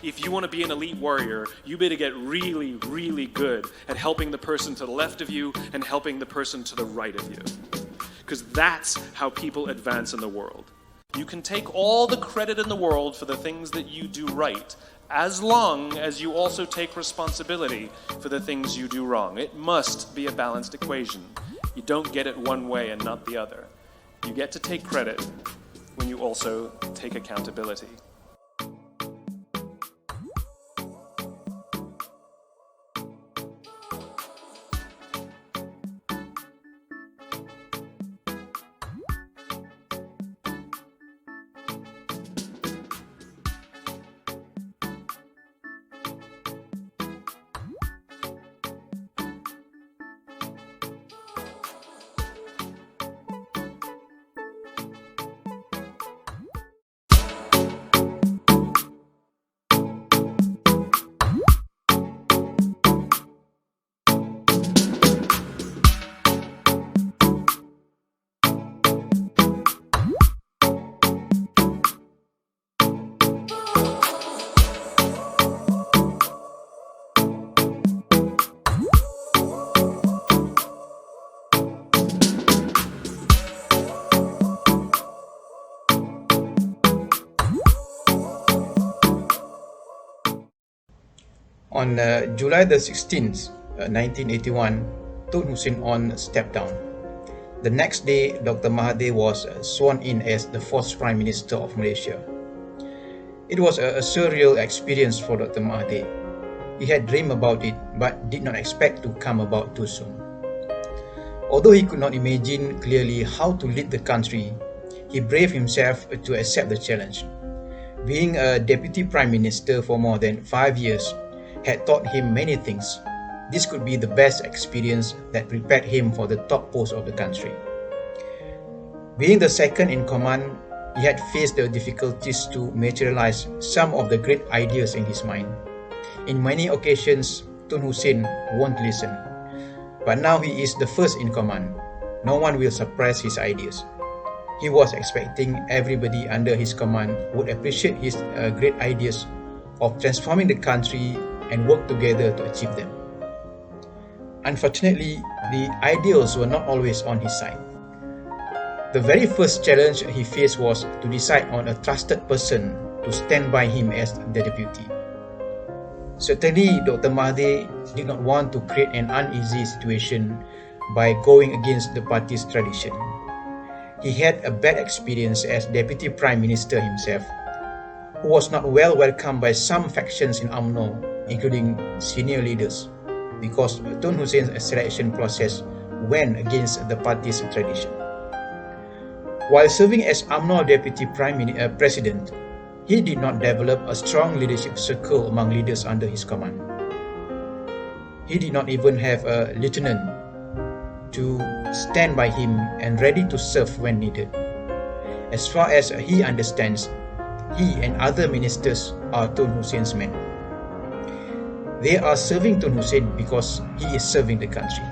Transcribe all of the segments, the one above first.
if you want to be an elite warrior, you better get really, really good at helping the person to the left of you and helping the person to the right of you. Because that's how people advance in the world. You can take all the credit in the world for the things that you do right, as long as you also take responsibility for the things you do wrong. It must be a balanced equation. You don't get it one way and not the other. You get to take credit when you also take accountability. On July the 16th, 1981, Tun Hussein On stepped down. The next day, Dr. Mahathir was sworn in as the fourth Prime Minister of Malaysia. It was a surreal experience for Dr. Mahathir. He had dreamed about it, but did not expect to come about too soon. Although he could not imagine clearly how to lead the country, he braved himself to accept the challenge. Being a Deputy Prime Minister for more than 5 years had taught him many things. This could be the best experience that prepared him for the top post of the country. Being the second in command, he had faced the difficulties to materialize some of the great ideas in his mind. In many occasions, Tun Hussein won't listen. But now he is the first in command. No one will suppress his ideas. He was expecting everybody under his command would appreciate his great ideas of transforming the country and work together to achieve them. Unfortunately, the ideals were not always on his side. The very first challenge he faced was to decide on a trusted person to stand by him as the deputy. Certainly, Dr. Mahathir did not want to create an uneasy situation by going against the party's tradition. He had a bad experience as Deputy Prime Minister himself, who was not well welcomed by some factions in UMNO, including senior leaders, because Tun Hussein's selection process went against the party's tradition. While serving as UMNO Deputy President, he did not develop a strong leadership circle among leaders under his command. He did not even have a lieutenant to stand by him and ready to serve when needed. As far as he understands, he and other ministers are Tun Hussein's men. They are serving Tun Hussein because he is serving the country.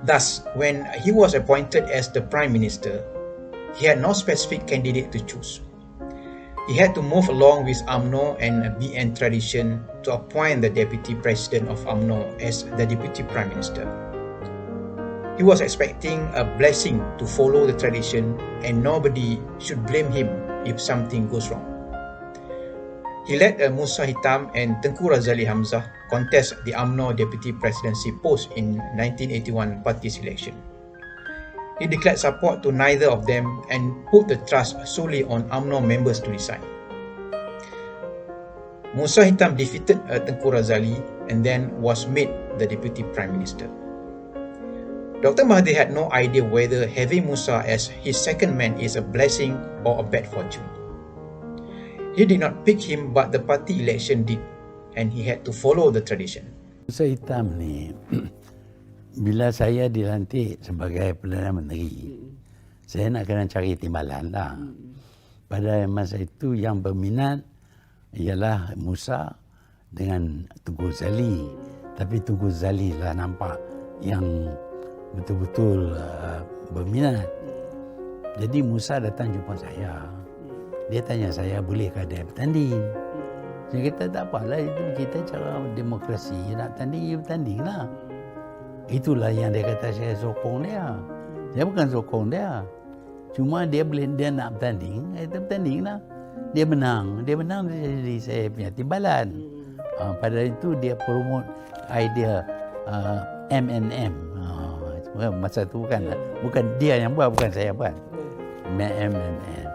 Thus, when he was appointed as the Prime Minister, he had no specific candidate to choose. He had to move along with UMNO and BN tradition to appoint the Deputy President of UMNO as the Deputy Prime Minister. He was expecting a blessing to follow the tradition, and nobody should blame him if something goes wrong. He let Musa Hitam and Tengku Razaleigh Hamzah contest the UMNO Deputy Presidency post in 1981 party's election. He declared support to neither of them and put the trust solely on UMNO members to decide. Musa Hitam defeated Tengku Razaleigh and then was made the Deputy Prime Minister. Dr. Mahathir had no idea whether having Musa as his second man is a blessing or a bad fortune. He did not pick him, but the party election did, and he had to follow the tradition. Musa Hitam ni, bila saya dilantik sebagai Perdana Menteri, saya nak kena cari timbalan lah. Pada masa itu yang berminat ialah Musa dengan Tengku Razaleigh. Tapi Tengku Razaleigh lah nampak yang betul-betul berminat. Jadi Musa datang jumpa saya. Dia tanya saya, bolehkah dia bertanding? Saya kata tak apalah, itu kita cara demokrasi, nak tanding, bertanding lah. Itulah yang dia kata saya sokong dia. Saya bukan sokong dia. Cuma dia nak bertanding, kita bertanding lah. Dia menang, dia jadi saya punya timbalan. Pada itu dia promote idea MNM. Masa tu bukan dia yang buat, bukan saya buat. MNM.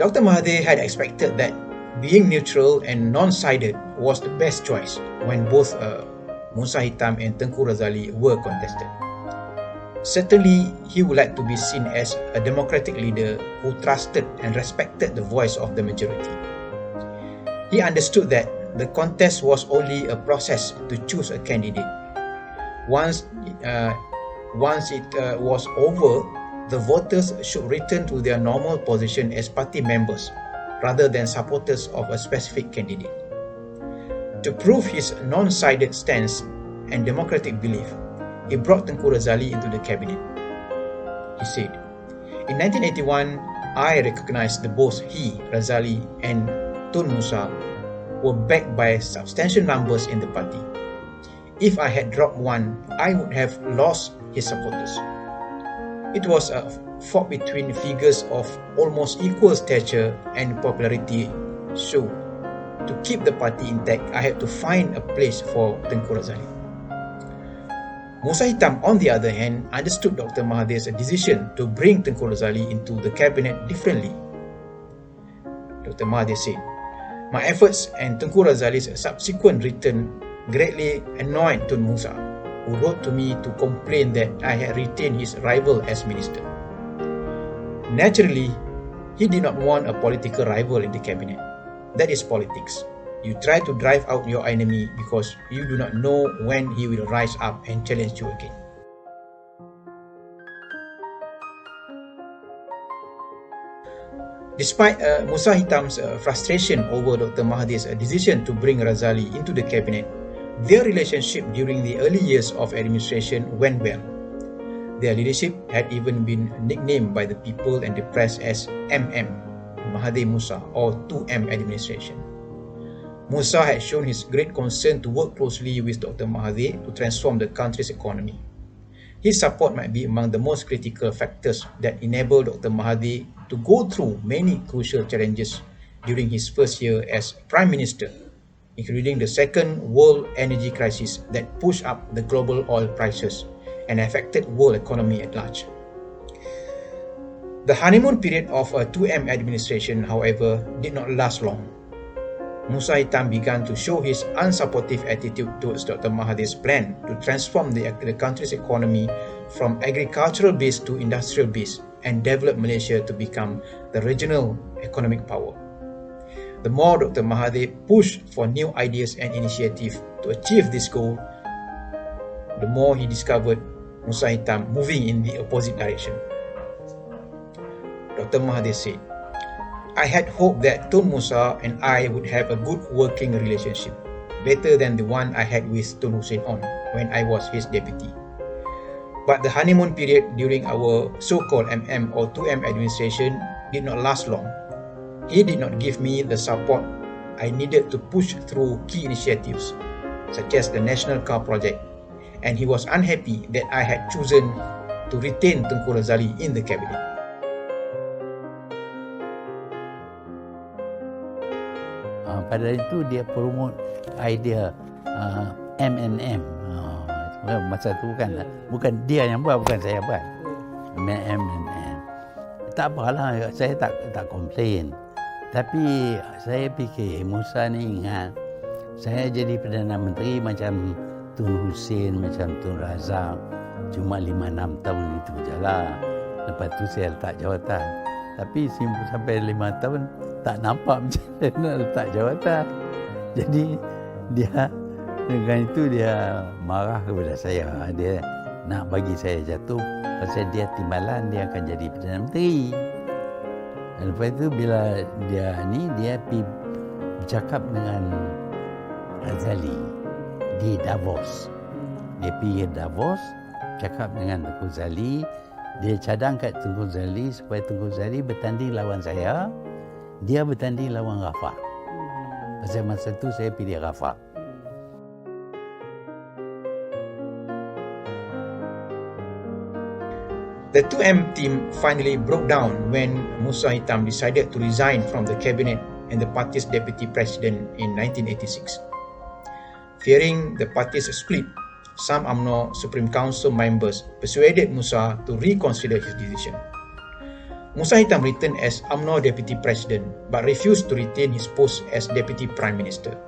Dr. Mahathir had expected that being neutral and non-sided was the best choice when both Musa Hitam and Tengku Razaleigh were contested. Certainly, he would like to be seen as a democratic leader who trusted and respected the voice of the majority. He understood that the contest was only a process to choose a candidate. Once it was over, the voters should return to their normal position as party members rather than supporters of a specific candidate. To prove his non-sided stance and democratic belief, he brought Tengku Razaleigh into the cabinet. He said, "In 1981, I recognized that both he, Razaleigh, and Tun Musa were backed by substantial numbers in the party. If I had dropped one, I would have lost his supporters. It was a fought between figures of almost equal stature and popularity, so to keep the party intact, I had to find a place for Tengku Razaleigh." Musa Hitam, on the other hand, understood Dr. Mahathir's decision to bring Tengku Razaleigh into the cabinet differently. Dr. Mahathir said, "My efforts and Tengku Razalegh's subsequent return greatly annoyed Tun Musa, who wrote to me to complain that I had retained his rival as minister. Naturally, he did not want a political rival in the cabinet. That is politics. You try to drive out your enemy because you do not know when he will rise up and challenge you again." Despite Musa Hitam's frustration over Dr. Mahathir's decision to bring Razaleigh into the cabinet, their relationship during the early years of administration went well. Their leadership had even been nicknamed by the people and the press as MM, Mahathir Musa, or 2M administration. Musa had shown his great concern to work closely with Dr. Mahathir to transform the country's economy. His support might be among the most critical factors that enabled Dr. Mahathir to go through many crucial challenges during his first year as Prime Minister, including the second world energy crisis that pushed up the global oil prices and affected world economy at large. The honeymoon period of a 2M administration, however, did not last long. Musa Hitam began to show his unsupportive attitude towards Dr. Mahathir's plan to transform the country's economy from agricultural base to industrial base and develop Malaysia to become the regional economic power. The more Dr. Mahathir pushed for new ideas and initiatives to achieve this goal, the more he discovered Musa Hitam moving in the opposite direction. Dr. Mahathir said, "I had hoped that Tun Musa and I would have a good working relationship, better than the one I had with Tun Hussein On when I was his deputy. But the honeymoon period during our so-called MM or 2M administration did not last long. He did not give me the support I needed to push through key initiatives, such as the National Car Project, and he was unhappy that I had chosen to retain Tengku Razaleigh in the cabinet." Pada itu dia promote idea MNM. Masa tu bukan dia yang buat, bukan saya buat. MNM. Tak apalah, saya tak komplain. Tapi saya fikir Musa ni ingat saya jadi Perdana Menteri macam Tun Hussein, macam Tun Razak, cuma 5-6 tahun itu je lah. Lepas tu saya letak jawatan. Tapi sampai 5 tahun tak nampak macam mana nak letak jawatan. Jadi dia dengan itu dia marah kepada saya. Dia nak bagi saya jatuh pasal dia timbalan dia akan jadi Perdana Menteri. Lepas itu bila dia pergi bercakap dengan Razaleigh di Davos. Dia pergi Davos, cakap dengan Tengku Razaleigh. Dia cadang kat Tengku Razaleigh supaya Tengku Razaleigh bertanding lawan saya. Dia bertanding lawan Rafah. Pasal masa tu saya pilih Rafah. The 2M team finally broke down when Musa Hitam decided to resign from the cabinet and the party's deputy president in 1986. Fearing the party's split, some UMNO Supreme Council members persuaded Musa to reconsider his decision. Musa Hitam returned as UMNO Deputy President but refused to retain his post as Deputy Prime Minister.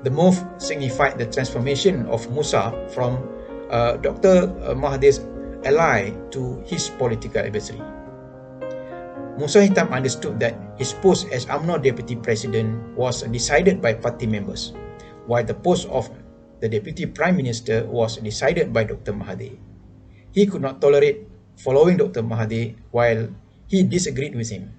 The move signified the transformation of Musa from Dr. Mahathir's ally to his political adversary. Musa Hitam understood that his post as UMNO Deputy President was decided by party members, while the post of the Deputy Prime Minister was decided by Dr. Mahathir. He could not tolerate following Dr. Mahathir while he disagreed with him.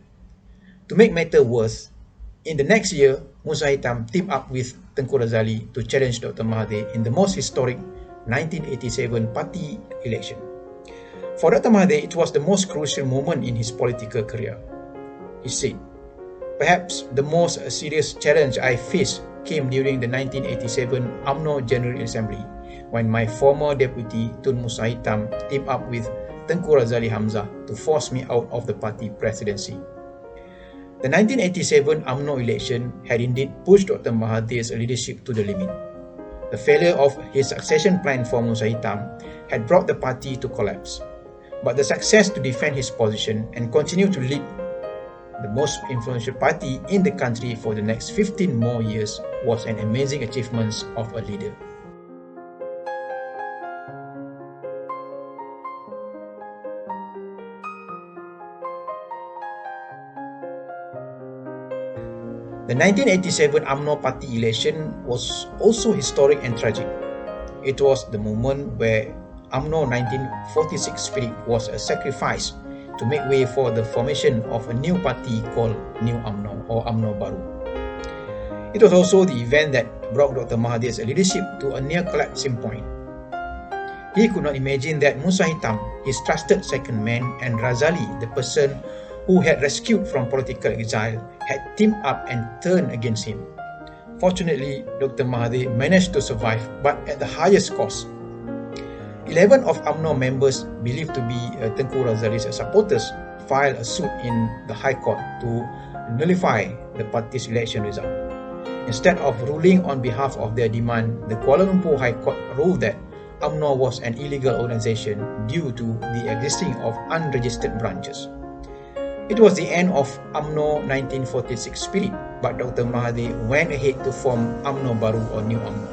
To make matters worse, in the next year, Musa Hitam teamed up with Tengku Razaleigh to challenge Dr. Mahathir in the most historic 1987 party election. For Dr. Mahathir, it was the most crucial moment in his political career. He said, "Perhaps the most serious challenge I faced came during the 1987 UMNO General Assembly, when my former deputy Tun Musa Hitam teamed up with Tengku Razaleigh Hamzah to force me out of the party presidency." The 1987 UMNO election had indeed pushed Dr. Mahathir's leadership to the limit. The failure of his succession plan for Musa Hitam had brought the party to collapse. But the success to defend his position and continue to lead the most influential party in the country for the next 15 more years was an amazing achievement of a leader. The 1987 UMNO party election was also historic and tragic. It was the moment where UMNO 1946 spirit was sacrificed to make way for the formation of a new party called New UMNO or UMNO Baru. It was also the event that brought Dr. Mahathir's leadership to a near collapsing point. He could not imagine that Musa Hitam, his trusted second man, and Razaleigh, the person who had rescued from political exile, had teamed up and turned against him. Fortunately, Dr. Mahathir managed to survive, but at the highest cost. 11 of UMNO members believed to be Tengku Razalegh's supporters filed a suit in the High Court to nullify the party's election result. Instead of ruling on behalf of their demand, the Kuala Lumpur High Court ruled that UMNO was an illegal organisation due to the existing of unregistered branches. It was the end of UMNO 1946 spirit, but Dr. Mahathir went ahead to form UMNO Baru or New UMNO,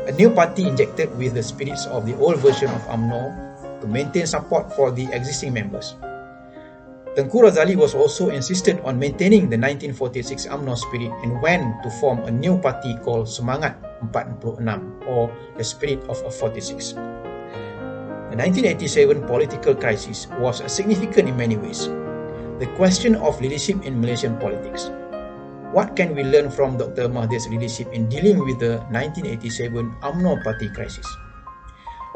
a new party injected with the spirits of the old version of UMNO to maintain support for the existing members. Tengku Razaleigh was also insisted on maintaining the 1946 UMNO spirit and went to form a new party called Semangat 46 or the Spirit of 46. The 1987 political crisis was significant in many ways. The question of leadership in Malaysian politics. What can we learn from Dr. Mahathir's leadership in dealing with the 1987 UMNO party crisis?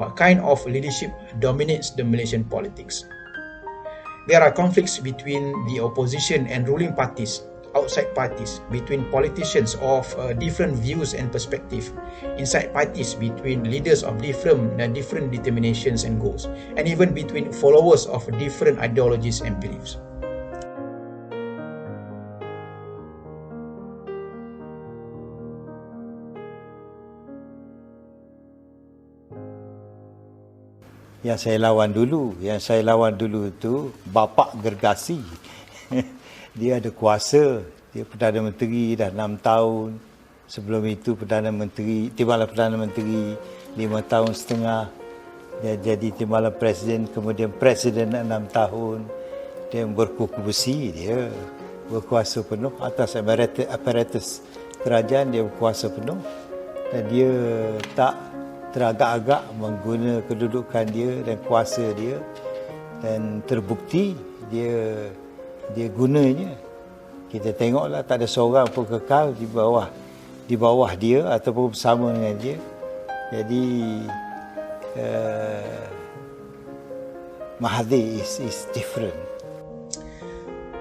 What kind of leadership dominates the Malaysian politics? There are conflicts between the opposition and ruling parties, outside parties, between politicians of different views and perspectives, inside parties between leaders of different determinations and goals, and even between followers of different ideologies and beliefs. Yang saya lawan dulu tu bapa gergasi. Dia ada kuasa, dia Perdana Menteri dah 6 tahun. Sebelum itu Timbalan Perdana Menteri 5 tahun setengah. Dia jadi Timbalan Presiden, kemudian Presiden 6 tahun. Dia berkuku besi, dia berkuasa penuh atas aparatus kerajaan, dia berkuasa penuh. Dan dia tak teragak-agak mengguna kedudukan dia dan kuasa dia, dan terbukti dia gunanya Kita tengoklah tak ada seorang pun kekal di bawah dia ataupun bersama dengan dia. Jadi Mahathir is different.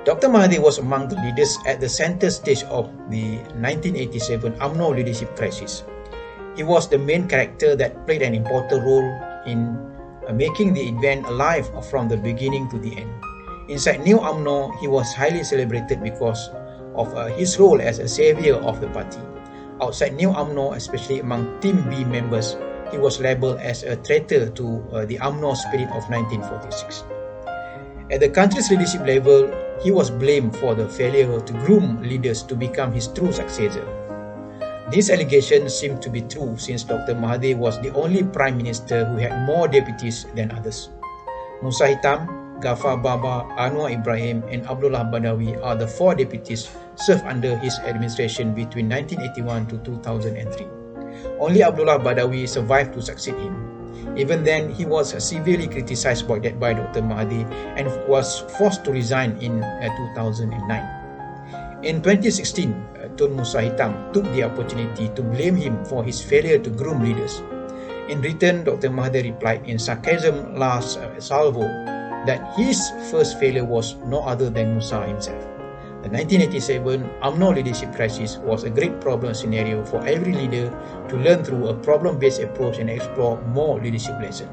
Dr. Mahathir was among the leaders at the center stage of the 1987 UMNO leadership crisis. He was the main character that played an important role in making the event alive from the beginning to the end. Inside New UMNO, he was highly celebrated because of his role as a saviour of the party. Outside New UMNO, especially among Team B members, he was labelled as a traitor to the UMNO spirit of 1946. At the country's leadership level, he was blamed for the failure to groom leaders to become his true successor. These allegations seem to be true since Dr. Mahathir was the only Prime Minister who had more deputies than others. Musa Hitam, Ghaffar Baba, Anwar Ibrahim and Abdullah Badawi are the 4 deputies served under his administration between 1981 to 2003. Only Abdullah Badawi survived to succeed him. Even then, he was severely criticized by Dr. Mahathir and was forced to resign in 2009. In 2016, Tun Musa Hitam took the opportunity to blame him for his failure to groom leaders. In return, Dr. Mahathir replied in sarcasm last salvo that his first failure was no other than Musa himself. The 1987 UMNO leadership crisis was a great problem scenario for every leader to learn through a problem-based approach and explore more leadership lessons.